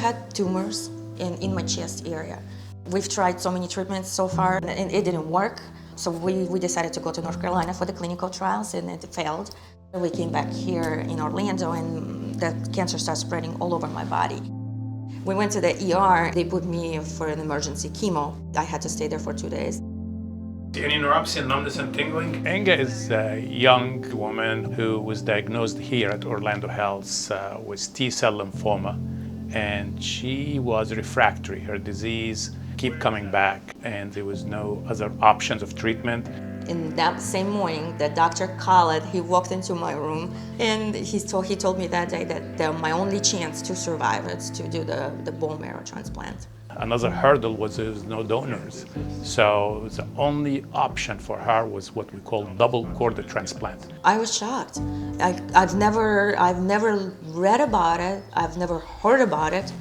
had tumors in my chest area. We've tried so many treatments so far, and it didn't work. So we decided to go to North Carolina for the clinical trials, and it failed. We came back here in Orlando, and the cancer started spreading all over my body. We went to the ER. They put me for an emergency chemo. I had to stay there for 2 days. Any neuropathy and numbness and tingling? Inga is a young woman who was diagnosed here at Orlando Health with T-cell lymphoma, and she was refractory. Her disease kept coming back, and there was no other options of treatment. In that same morning, the doctor called. He walked into my room, and he told me that day that my only chance to survive is to do the bone marrow transplant. Another hurdle was there was no donors, so the only option for her was what we call double cord transplant. I was shocked. I've never read about it. I've never heard about it.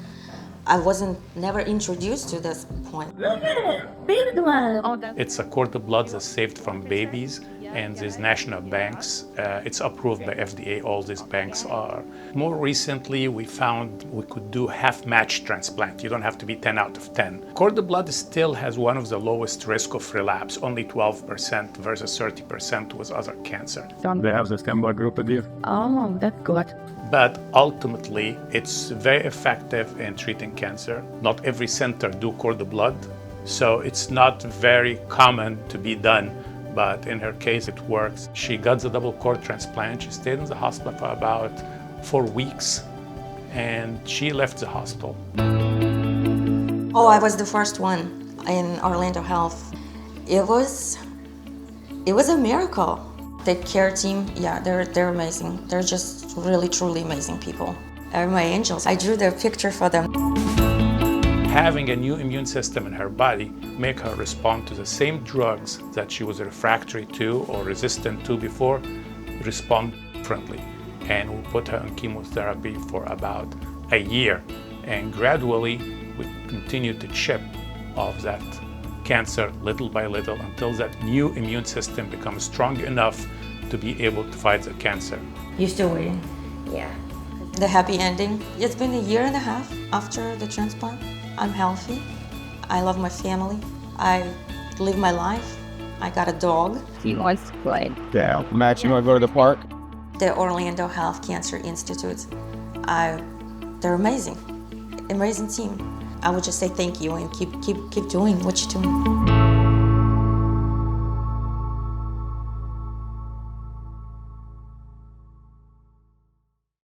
I wasn't never introduced to this point. It's a cord of blood that's saved from babies, and there's national banks. It's approved by FDA, all these banks are. More recently, we found we could do half-match transplant. You don't have to be 10 out of 10. Cord of blood still has one of the lowest risk of relapse, only 12% versus 30% with other cancer. They have the stem blood group with you? Oh, that's good. But ultimately, it's very effective in treating cancer. Not every center do cord of blood, so it's not very common to be done. But in her case, it works. She got the double cord transplant. She stayed in the hospital for about 4 weeks, and she left the hospital. Oh, I was the first one in Orlando Health. It was a miracle. The care team, yeah, they're amazing. They're just really, truly amazing people. They're my angels. I drew their picture for them. Having a new immune system in her body make her respond to the same drugs that she was refractory to or resistant to before, respond differently. And we put her on chemotherapy for about a year. And gradually, we continue to chip off that cancer little by little until that new immune system becomes strong enough to be able to fight the cancer. You still waiting? Yeah. The happy ending. It's been a year and a half after the transplant. I'm healthy. I love my family. I live my life. I got a dog. He wants to play. Yeah. Max, you want to go to the park? The Orlando Health Cancer Institute. They're amazing. Amazing team. I would just say thank you and keep doing what you're doing.